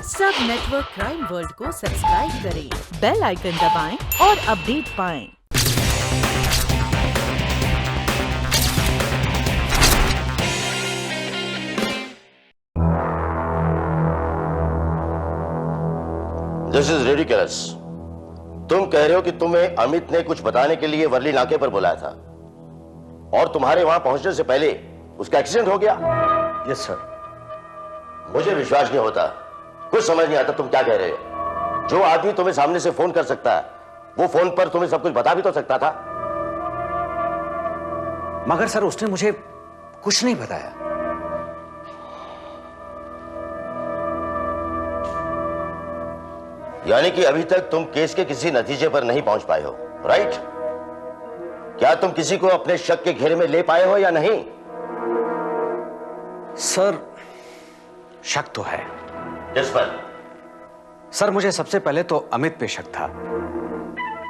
सब network crime world को subscribe करें, बेल आइकन दबाएं और अपडेट पाएं। This is ridiculous. तुम कह रहे हो कि तुम्हें अमित ने कुछ बताने के लिए वर्ली नाके पर बुलाया था और तुम्हारे वहां पहुंचने से पहले उसका एक्सीडेंट हो गया। Yes sir. मुझे विश्वास नहीं होता, कुछ समझ नहीं आता तुम क्या कह रहे हो। जो आदमी तुम्हें सामने से फोन कर सकता है वो फोन पर तुम्हें सब कुछ बता भी तो सकता था। मगर सर उसने मुझे कुछ नहीं बताया। यानी कि अभी तक तुम केस के किसी नतीजे पर नहीं पहुंच पाए हो, राइट? क्या तुम किसी को अपने शक के घेरे में ले पाए हो या नहीं? सर शक तो है। किस पर? सर मुझे सबसे पहले तो अमित पे शक था,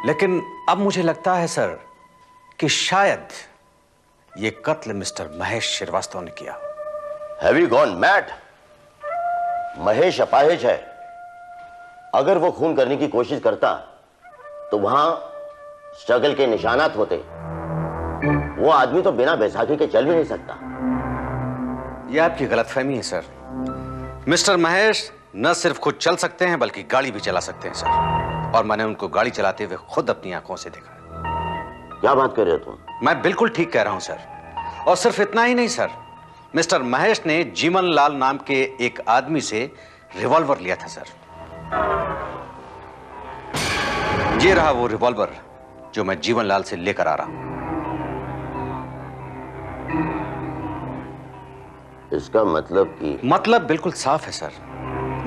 लेकिन अब मुझे लगता है सर कि शायद ये कत्ल मिस्टर महेश श्रीवास्तव ने किया। Have you gone mad? Mahesh अपाहिज है। अगर वो खून करने की कोशिश करता तो वहां स्ट्रगल के निशानात होते। वो आदमी तो बिना बैसाखी के चल भी नहीं सकता। यह आपकी गलतफहमी है सर। मिस्टर महेश न सिर्फ खुद चल सकते हैं बल्कि गाड़ी भी चला सकते हैं सर, और मैंने उनको गाड़ी चलाते हुए खुद अपनी आंखों से देखा है। क्या बात कर रहे हो तुम? मैं बिल्कुल ठीक कह रहा हूं सर। और सिर्फ इतना ही नहीं सर, मिस्टर महेश ने जीवन लाल नाम के एक आदमी से रिवॉल्वर लिया था सर। ये रहा वो रिवॉल्वर जो मैं जीवन लाल से लेकर आ रहा हूं। इसका मतलब बिल्कुल साफ है सर।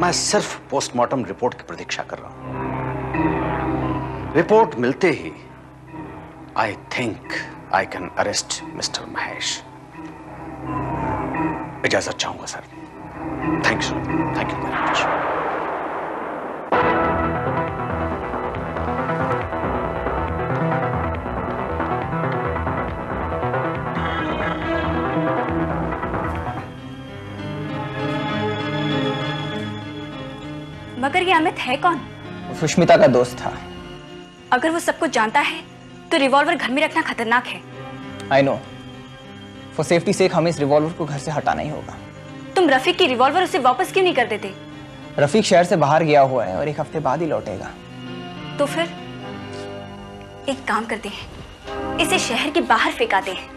मैं सिर्फ पोस्टमार्टम रिपोर्ट की प्रतीक्षा कर रहा हूं। रिपोर्ट मिलते ही I think I can arrest mister Mahesh. इजाजत चाहूंगा sir. Thank you very much. मगर ये अमित है कौन? वो सुष्मिता का दोस्त था। अगर वो सब कुछ जानता है तो रिवॉल्वर घर में रखना खतरनाक है। I know. फॉर सेफ्टी सेक हमें इस रिवॉल्वर को घर से हटाना ही होगा। तुम रफीक की रिवॉल्वर उसे वापस क्यों नहीं कर देते? रफीक शहर से बाहर गया हुआ है और 1 हफ्ते बाद ही लौटेगा। तो फिर एक काम करते हैं, इसे शहर के बाहर फेंकाते हैं।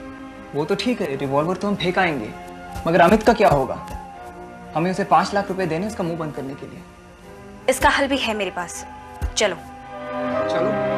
वो तो ठीक है, रिवॉल्वर तो हम फेंक आएंगे, मगर अमित का क्या होगा? हमें उसे 5 लाख रुपए देने उसका मुंह बंद करने के लिए। इसका हल भी है मेरे पास। चलो चलो।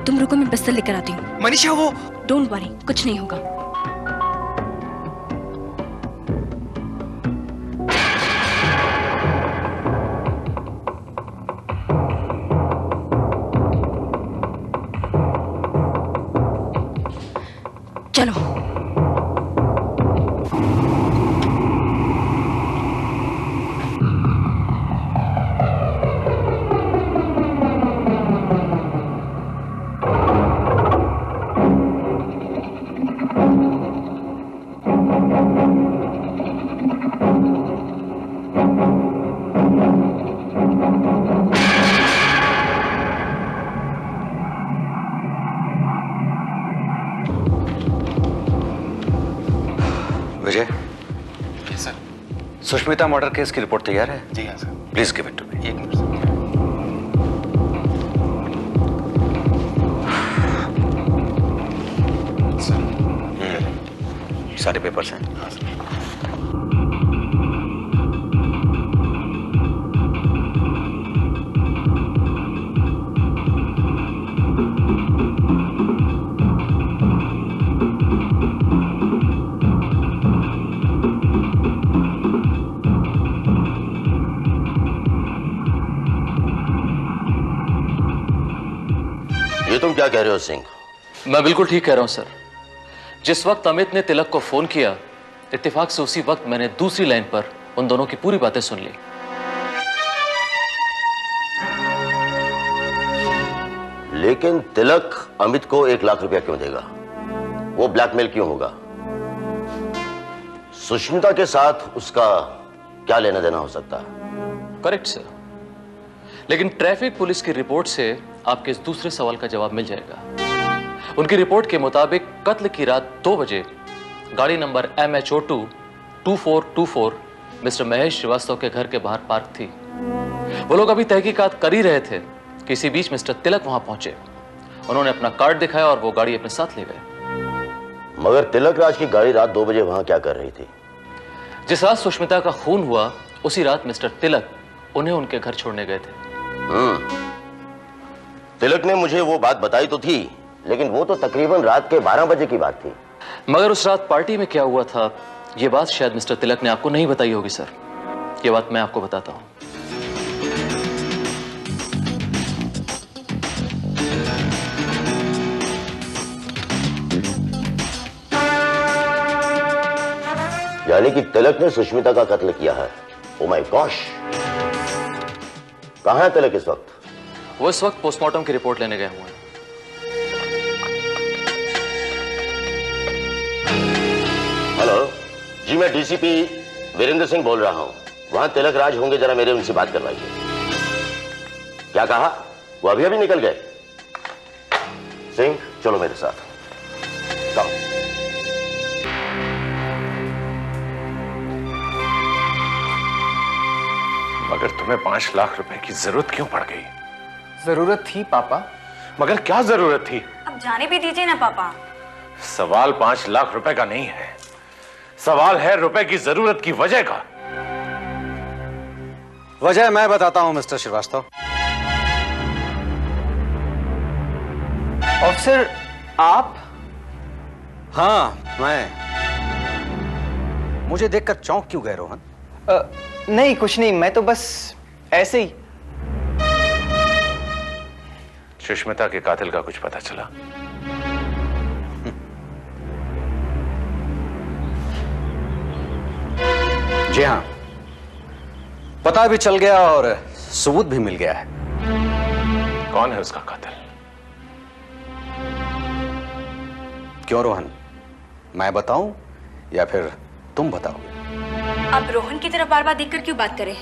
तुम रुको, मैं बिस्तर लेकर आती हूँ। मनीषा वो डोंट वरी, कुछ नहीं होगा। चलो। Vijay, sir. Sushmita murder case की रिपोर्ट तैयार है? जी हाँ sir. Please give it to me. एक मिनट सर। सारे पेपर्स हैं? हाँ सर। ये तुम क्या कह रहे हो सिंह? मैं बिल्कुल ठीक कह रहा हूं सर। जिस वक्त अमित ने तिलक को फोन किया, इत्तेफाक से उसी वक्त मैंने दूसरी लाइन पर उन दोनों की पूरी बातें सुन ली। लेकिन तिलक अमित को 1 लाख रुपया क्यों देगा? वो ब्लैकमेल क्यों होगा? सुष्मिता के साथ उसका क्या लेना देना हो सकता है? करेक्ट सर, लेकिन ट्रैफिक पुलिस की रिपोर्ट से आपके इस दूसरे सवाल का जवाब मिल जाएगा। उनकी रिपोर्ट के मुताबिक कत्ल की रात 2 बजे गाड़ी number MHO2 2424 mister Mahesh Srivastava के घर के बाहर पार्क थी। वो लोग अभी तहकीकात कर ही रहे थे कि इसी बीच मिस्टर तिलक वहां पहुंचे। उन्होंने अपना कार्ड दिखाया और वो गाड़ी अपने साथ ले गए। मगर तिलक राज की गाड़ी रात 2 बजे वहां क्या कर रही थी? जिस रात सुष्मिता का खून हुआ, उसी रात मिस्टर तिलक उन्हें उनके घर छोड़ने गए थे। तिलक ने मुझे वो बात बताई तो थी, लेकिन वो तो तकरीबन रात के 12 बजे की बात थी। मगर उस रात पार्टी में क्या हुआ था, ये बात शायद मिस्टर तिलक ने आपको नहीं बताई होगी सर। ये बात मैं आपको बताता हूं। यानी कि तिलक ने सुष्मिता का कत्ल किया है। Oh my gosh! कहां है तिलक इस वक्त? वो इस वक्त पोस्टमार्टम की रिपोर्ट लेने गए हुए हैं। हेलो जी, मैं डीसीपी वीरेंद्र सिंह बोल रहा हूं। वहां तिलक राज होंगे, जरा मेरे उनसे बात करवाइए। क्या कहा? वो अभी अभी निकल गए? सिंह चलो मेरे साथ। कम। मगर तुम्हें 5 लाख रुपए की जरूरत क्यों पड़ गई? जरूरत थी पापा। मगर क्या जरूरत थी? अब जाने भी दीजिए ना पापा। सवाल 5 लाख रुपए का नहीं है, सवाल है रुपए की जरूरत की वजह का। वजह मैं बताता हूं मिस्टर श्रीवास्तव। ऑफिसर आप? हाँ मैं। मुझे देखकर चौंक क्यों गए रोहन? नहीं कुछ नहीं, मैं तो बस ऐसे ही। सुष्मिता के कातिल का कुछ पता चला? जी हाँ, पता भी चल गया और सबूत भी मिल गया है। कौन है उसका कातिल? क्यों रोहन, मैं बताऊं या फिर तुम बताओगे? आप रोहन की तरफ बार बार देखकर क्यों बात करें?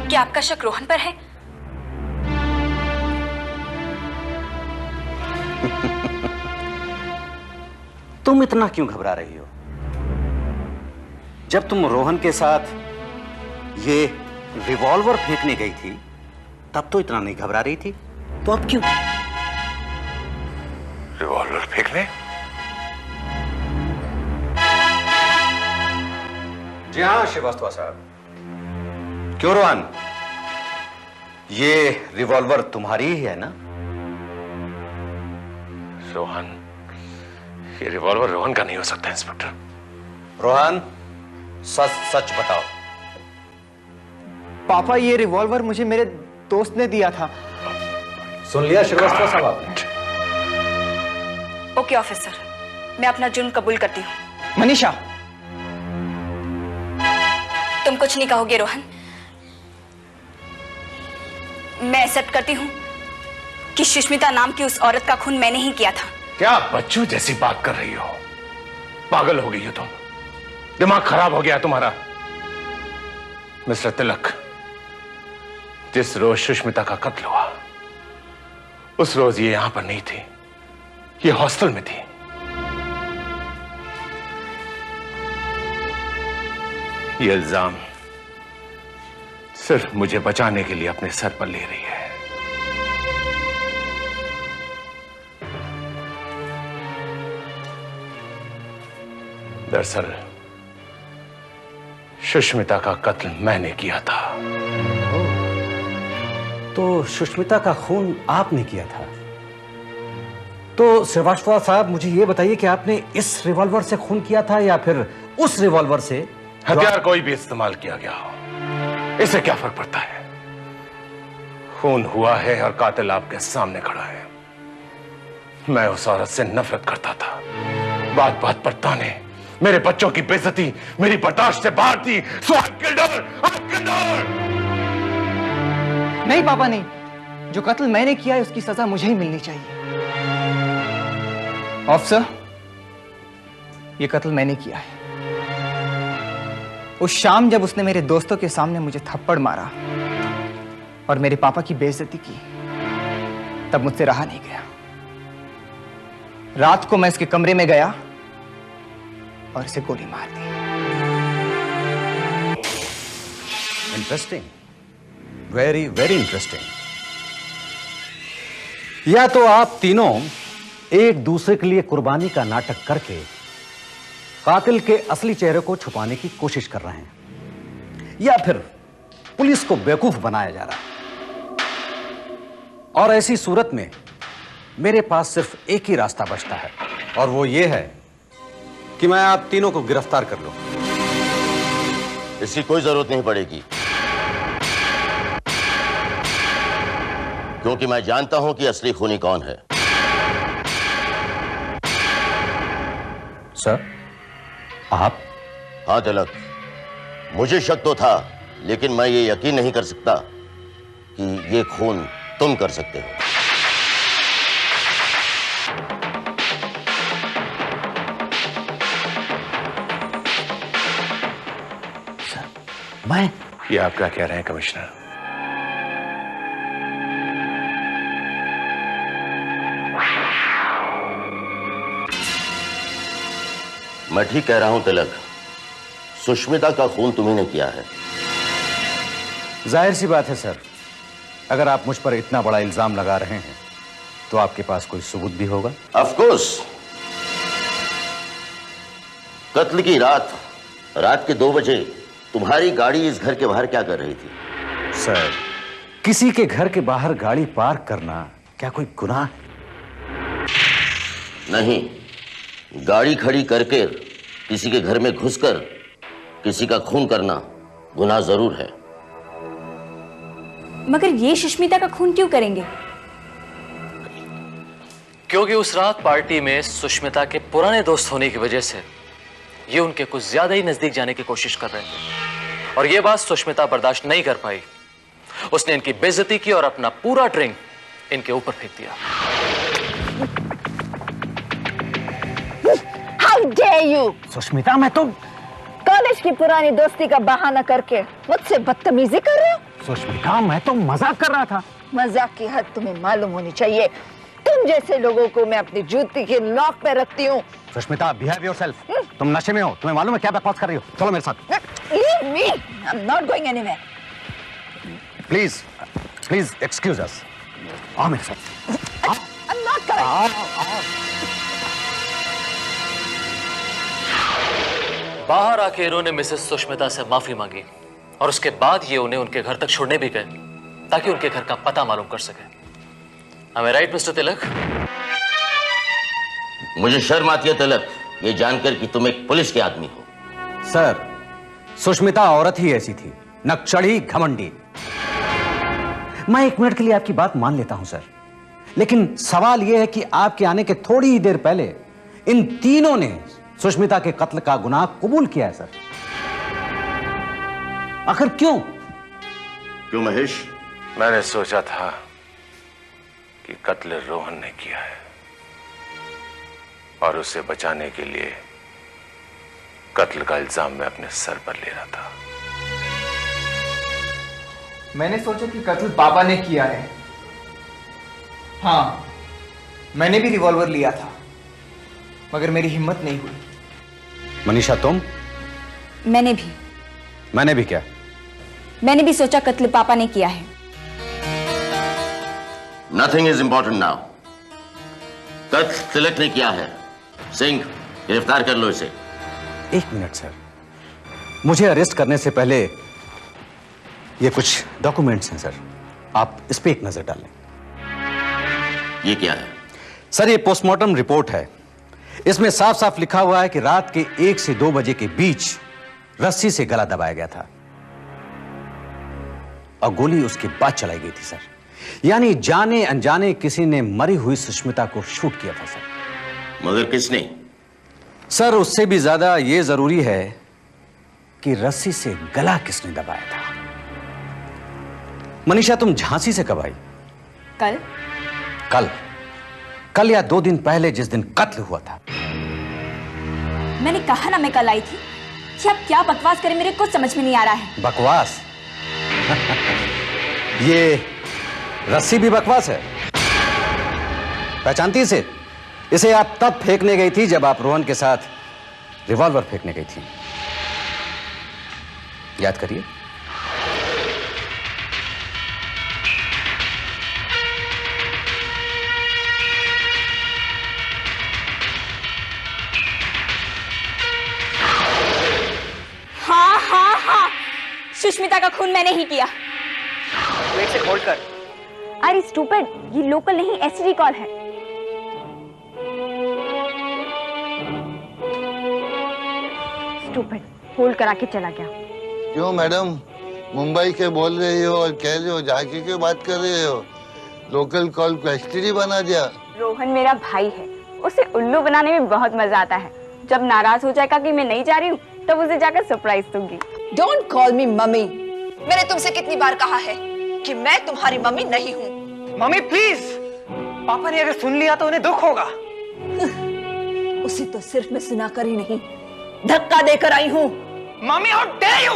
क्या आपका शक रोहन पर है? तुम इतना क्यों घबरा रही हो? जब तुम रोहन के साथ ये रिवॉल्वर फेंकने गई थी, तब तो इतना नहीं घबरा रही थी, तो अब क्यों? रिवॉल्वर फेंकने? जी हाँ श्रीवास्तव साहब। क्यों रोहन, ये रिवॉल्वर तुम्हारी ही है ना? रोहन, ये रिवॉल्वर रोहन का नहीं हो सकता इंस्पेक्टर। रोहन सच सच बताओ। पापा ये रिवॉल्वर मुझे मेरे दोस्त ने दिया था। सुन लिया श्रीवास्तव साहब आपने? ओके ऑफिसर, मैं अपना जुर्म कबूल करती हूँ। मनीषा, तुम कुछ नहीं कहोगे रोहन। मैं एक्सेप्ट करती हूँ कि सुष्मिता नाम की उस औरत का खून मैंने ही किया था। क्या बच्चों जैसी बात कर रही हो? पागल हो गई हो तुम? दिमाग खराब हो गया तुम्हारा? मिस्टर तिलक, जिस रोज सुष्मिता का कत्ल हुआ, उस रोज ये यहां पर नहीं थी, ये हॉस्टल में थी। ये इल्जाम सिर्फ मुझे बचाने के लिए अपने सर पर ले रही है। दरअसल सुष्मिता का कत्ल मैंने किया था। तो सुष्मिता का खून आपने किया था? तो श्रीवास्तव साहब, मुझे यह बताइए कि आपने इस रिवॉल्वर से खून किया था या फिर उस रिवॉल्वर से? हथियार कोई भी इस्तेमाल किया गया हो, इससे क्या फर्क पड़ता है? खून हुआ है और कातिल आपके सामने खड़ा है। मैं उस औरत से नफरत करता था। बात बात पर ताने, मेरे बच्चों की बेइज्जती मेरी बर्दाश्त से बाहर थी। So I killed her! I killed her! नहीं पापा नहीं, जो कत्ल मैंने किया है उसकी सजा मुझे ही मिलनी चाहिए। ऑफिसर, ये कत्ल मैंने किया है। उस शाम जब उसने मेरे दोस्तों के सामने मुझे थप्पड़ मारा और मेरे पापा की बेइज्जती की, तब मुझसे रहा नहीं गया। रात को मैं इसके कमरे में गया और इसे गोली मार दी। Interesting, very very interesting. या तो आप तीनों एक दूसरे के लिए कुर्बानी का नाटक करके कातिल के असली चेहरे को छुपाने की कोशिश कर रहे हैं, या फिर पुलिस को बेवकूफ बनाया जा रहा है। और ऐसी सूरत में मेरे पास सिर्फ एक ही रास्ता बचता है, और वो ये है कि मैं आप तीनों को गिरफ्तार कर लूं। इसकी कोई जरूरत नहीं पड़ेगी, क्योंकि मैं जानता हूं कि असली खूनी कौन है। सर, आप? हाँ तिलक, मुझे शक तो था, लेकिन मैं ये यकीन नहीं कर सकता कि ये खून तुम कर सकते हो। मैं? ये आप क्या कह रहे हैं कमिश्नर? मैं ठीक कह रहा हूं तिलक, सुष्मिता का खून तुम्ही ने किया है। जाहिर सी बात है सर, अगर आप मुझ पर इतना बड़ा इल्जाम लगा रहे हैं तो आपके पास कोई सबूत भी होगा। Of course. कत्ल की रात के 2 बजे तुम्हारी गाड़ी इस घर के बाहर क्या कर रही थी? सर, किसी के घर के बाहर गाड़ी पार्क करना क्या कोई गुनाह है? नहीं, गाड़ी खड़ी करके किसी के घर में घुसकर किसी का खून करना गुनाह जरूर है। मगर ये सुष्मिता का खून क्यों करेंगे? क्योंकि उस रात पार्टी में सुष्मिता के पुराने दोस्त होने की वजह से ये उनके कुछ ज्यादा ही नजदीक जाने की कोशिश कर रहे थे, और ये बात सुष्मिता बर्दाश्त नहीं कर पाई। उसने इनकी बेइज्जती की और अपना पूरा ड्रिंक इनके ऊपर फेंक दिया। How dare you? सुष्मिता, मैं तो कॉलेज की पुरानी दोस्ती का बहाना करके मुझसे बदतमीजी कर रहे हो? सुष्मिता, मैं तो मजाक कर रहा था। मजाक की हद तुम्हें मालूम होनी चाहिए। तुम जैसे लोगों को मैं अपनी जूती के लॉक पे रखती हूँ। Sushmita, behave yourself. तुम नशे में हो, तुम्हें मालूम है क्या बकवास कर रही हो? चलो मेरे साथ। Leave me. I'm not going anywhere. Please please excuse अस। आओ मेरे साथ। I'm not coming. बाहर आके इन्होंने मिसेस सुष्मिता से माफी मांगी, और उसके बाद ये उन्हें उनके घर तक छोड़ने भी गए ताकि उनके घर का पता मालूम कर सके। Am I right, मिस्टर तिलक? मुझे शर्म आती है तिलक, ये जानकर कि तुम एक पुलिस के आदमी हो। सर, सुष्मिता औरत ही ऐसी थी, नक्सड़ी, घमंडी। मैं 1 मिनट के लिए आपकी बात मान लेता हूं सर, लेकिन सवाल यह है कि आपके आने के थोड़ी ही देर पहले इन तीनों ने सुष्मिता के कत्ल का गुनाह कबूल किया है सर। आखिर क्यों? क्यों महेश? मैंने सोचा था कि कत्ल रोहन ने किया है और उसे बचाने के लिए कत्ल का इल्जाम मैं अपने सर पर ले रहा था। मैंने सोचा कि कत्ल पापा ने किया है। हाँ, मैंने भी रिवॉल्वर लिया था, मगर मेरी हिम्मत नहीं हुई। मनीषा, तुम? मैंने भी, मैंने भी क्या? मैंने भी सोचा कत्ल पापा ने किया है। Nothing is important now. कत्ल तिलक ने किया है। सिंह, गिरफ्तार कर लो इसे। 1 मिनट सर, मुझे अरेस्ट करने से पहले ये कुछ डॉक्यूमेंट्स हैं सर, आप इस पे एक नजर डाल लें। ये क्या है? सर, ये पोस्टमार्टम रिपोर्ट है। इसमें साफ साफ लिखा हुआ है कि रात के 1 से 2 बजे के बीच रस्सी से गला दबाया गया था और गोली उसके बाद चलाई गई थी सर। यानी जाने अनजाने किसी ने मरी हुई सुष्मिता को शूट किया था सर। मगर किसने? सर, उससे भी ज्यादा यह जरूरी है कि रस्सी से गला किसने दबाया था। मनीषा, तुम झांसी से कब आई? कल। कल या 2 दिन पहले, जिस दिन कत्ल हुआ था। मैंने कहा ना मैं कल आई थी। कि आप क्या बकवास करें, मेरे कुछ समझ में नहीं आ रहा है। बकवास? ये रस्सी भी बकवास है। पहचानती इसे? इसे आप तब फेंकने गई थी जब आप रोहन के साथ रिवॉल्वर फेंकने गई थी। याद करिए। हाँ, सुष्मिता का खून मैंने ही किया। वेट से होल्ड कर। अरे स्टूपिड, ये लोकल नहीं एसटीडी कॉल है। स्टूपिड, होल्ड करा के चला गया। क्यों मैडम, मुंबई के बोल रही हो और कह रहे हो झांकी की बात कर रहे हो? लोकल कॉल को एसटीडी बना दिया। रोहन मेरा भाई है, उसे उल्लू बनाने में बहुत मजा आता है। जब नाराज हो जाएगा कि मैं नहीं जा रही हूँ, तब उसे जाकर सरप्राइज दूंगी। Don't call me mummy. मैंने तुमसे कितनी बार कहा है कि मैं तुम्हारी मम्मी नहीं हूँ। मम्मी प्लीज, पापा ने अगर सुन लिया तो उन्हें दुख होगा। उसे तो सिर्फ मैं सुना कर ही नहीं, धक्का देकर आई हूँ। Mummy, how dare you!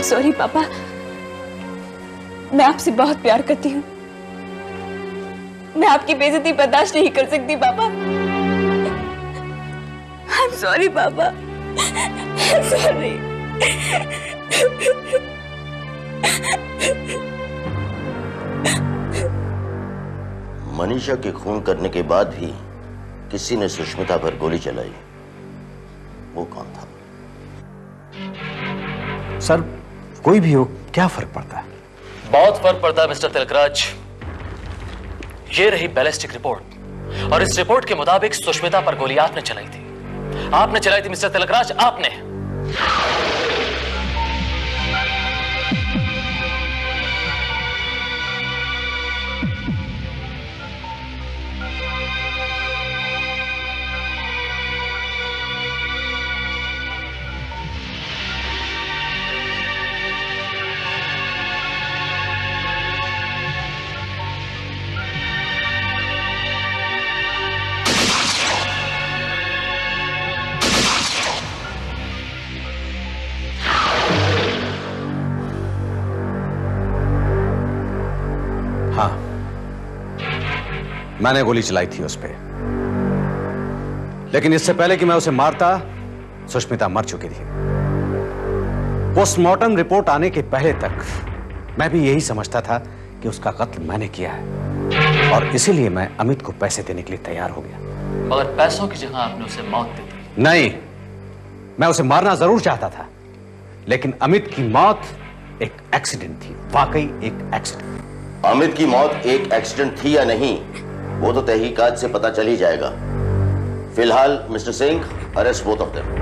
Sorry papa, मैं आपसे बहुत प्यार करती हूँ। मैं आपकी बेइज्जती बर्दाश्त नहीं कर सकती पापा। आई एम सॉरी पापा, सॉरी। मनीषा के खून करने के बाद भी किसी ने सुष्मिता पर गोली चलाई। वो कौन था? सर, कोई भी हो, क्या फर्क पड़ता है? बहुत फर्क पड़ता है मिस्टर तिलकराज। ये रही बैलिस्टिक रिपोर्ट और इस रिपोर्ट के मुताबिक सुष्मिता पर गोली आपने चलाई थी। आपने चलाई थी मिस्टर तिलकराज, आपने। हाँ, मैंने गोली चलाई थी उस पे, लेकिन इससे पहले कि मैं उसे मारता, सुष्मिता मर चुकी थी। पोस्टमार्टम रिपोर्ट आने के पहले तक मैं भी यही समझता था कि उसका कत्ल मैंने किया है, और इसीलिए मैं अमित को पैसे देने के लिए तैयार हो गया। मगर पैसों की जगह आपने उसे मौत दे दी। नहीं, मैं उसे मारना जरूर चाहता था, लेकिन अमित की मौत एक एक्सीडेंट थी, वाकई एक एक्सीडेंट। अमित की मौत एक एक्सीडेंट थी या नहीं, वो तो तहकीकात से पता चल ही जाएगा। फिलहाल mister Singh, arrest both of them.